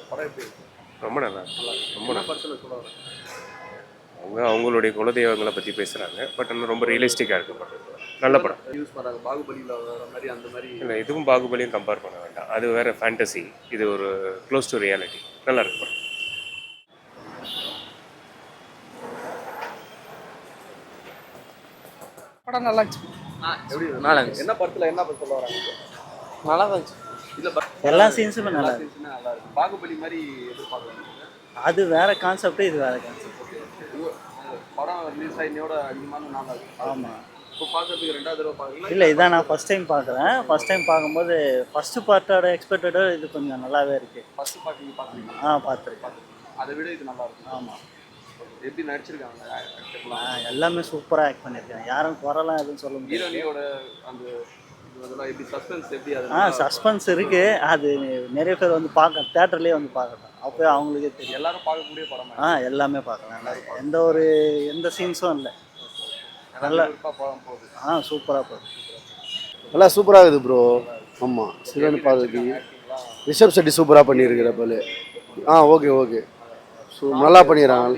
படம் எப்படி இருக்கு? ரொம்ப நல்லா இருக்கு. ரொம்ப என்ன நல்லா படத்தில் சொல்ல வராங்க? அவங்களுடைய குலதெய்வங்களை பற்றி பேசுகிறாங்க. பட் இன்னும் ரொம்ப ரியலிஸ்டிக்காக இருக்கு படம். நல்ல படம். யூஸ் பண்ணுறாங்க பாகுபலியில் வர மாதிரி அந்த மாதிரி. இல்லை, இதுவும் பாகுபலியும் கம்பேர் பண்ண வேண்டாம். அது வேற ஃபேண்டசி, இது ஒரு க்ளோஸ் டு ரியாலிட்டி. நல்லா இருக்கு படம். படம் நல்லா இருந்துச்சு. எப்படி இருக்கு? நல்லா இருந்துச்சு. என்ன படத்தில் என்ன படம் சொல்ல வராங்க? நல்லா தான் இருந்துச்சு. இல்லை எல்லா சீன்ஸுமே நல்லா எல்லா சீன்ஸுமே நல்லா இருக்கு. பாகுபலி மாதிரி எதிர்பார்க்குறாங்க. அது வேற கான்செப்ட், இது வேற கான்செப்ட். படம் ரிலீஸ் ஆகினோட அதிகமான நாள் ஆகுது. ஆமாம். இப்போ பார்க்கறதுக்கு ரெண்டாவது தடவை பார்க்கலாம். இல்லை, இதான் நான் ஃபஸ்ட் டைம் பார்க்குறேன். ஃபஸ்ட் டைம் பார்க்கும்போது ஃபஸ்ட்டு பார்ட்டோட எக்ஸ்பெக்டடோட இது கொஞ்சம் நல்லாவே இருக்குது. ஃபர்ஸ்ட் பார்ட் நீங்கள் பார்க்குறீங்க? பார்த்துருக்கேன். அதை விட இது நல்லா இருக்கும். ஆமாம். எப்படி நடிச்சிருக்காங்க ஆக்டர்லாம்? எல்லாமே சூப்பராக ஆக்ட் பண்ணியிருக்காங்க. யாரும் குறைலாம் எதுவும் சொல்ல முடியாது. ஹீரோனியோட அந்த அதெல்லாம் எப்படி சஸ்பென்ஸ் எப்படி அது? சஸ்பென்ஸ் இருக்குது. அது நிறைய பேர் வந்து பார்க்க தேட்டர்லேயே வந்து பார்க்கணும். அப்போ அவங்களுக்கே தெரியும். எல்லாரும் பார்க்கக்கூடிய படம். எல்லாமே பார்க்கலாம். எந்த சீன்ஸும் இல்லை. நல்லா படம் போகுது. சூப்பராக போகுது. நல்லா சூப்பராக இருக்குது ப்ரோ. ஆமாம், சிவன் பார்வதி ரிஷப் செட்டி சூப்பராக பண்ணியிருக்கிற போல. Okay okay. நல்லா பண்ணிடுறாங்க.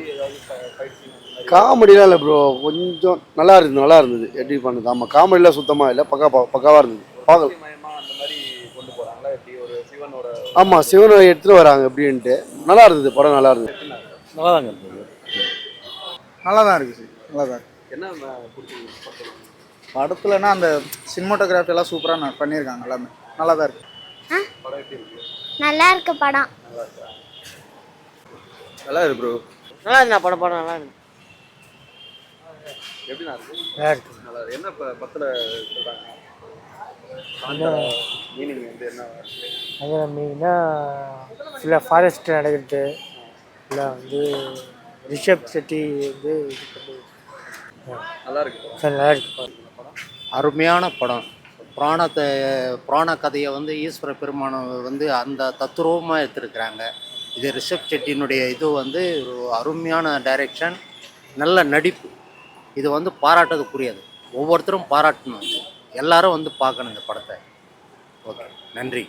காமெடிலாம் இல்லை ப்ரோ, கொஞ்சம் நல்லா இருந்தது எப்படி பண்ணுது. ஆமாம், காமெடிலாம் சுத்தமாக இல்லை, பக்காவாக இருந்தது. பார்க்கலாம். அந்த மாதிரி கொண்டு போகிறாங்களா எப்படி ஒரு சிவனோட? ஆமாம், சிவனை எடுத்துகிட்டு வராங்க எப்படின்ட்டு. நல்லா இருந்தது படம், நல்லா இருந்தது. நல்லா தாங்க இருக்குது. நல்லா தான் இருக்குது. நல்லா தான் இருக்குது. என்ன பிடிச்சிருக்கு படத்துலனா அந்த சினிமாட்டோகிராஃபி எல்லாம் சூப்பராக பண்ணியிருக்காங்க. எல்லாமே நல்லா தான் இருக்குது. படம் எப்படி இருக்கு? நல்லா இருக்கு படம். நல்லா இருக்கு ப்ரோ. நல்லா இருந்தா படம் நல்லா இருக்கு. எப்படி இருக்கு? நல்லா இருக்கு. நல்லா இருக்கு. என்ன படத்தில் சொல்கிறாங்க? மீனிங் வந்து என்ன? அதில் மெயினாக சில ஃபாரஸ்ட் நடக்கிறது, இல்லை வந்து ரிஷப் செட்டி வந்து இது பண்ணி நல்லா இருக்கு. நல்லா இருக்கு. அருமையான படம். புராண கதையை வந்து ஈஸ்வர பெருமானை வந்து அந்த தத்துரூபமாக எடுத்துருக்குறாங்க. இது ரிஷப் செட்டியினுடைய இது வந்து ஒரு அருமையான டைரெக்ஷன், நல்ல நடிப்பு. இது வந்து பாராட்டதுக்குரியது. ஒவ்வொருத்தரும் பாராட்டணும். எல்லாரும் வந்து பார்க்கணும் இந்த படத்தை. ஓகே, நன்றி.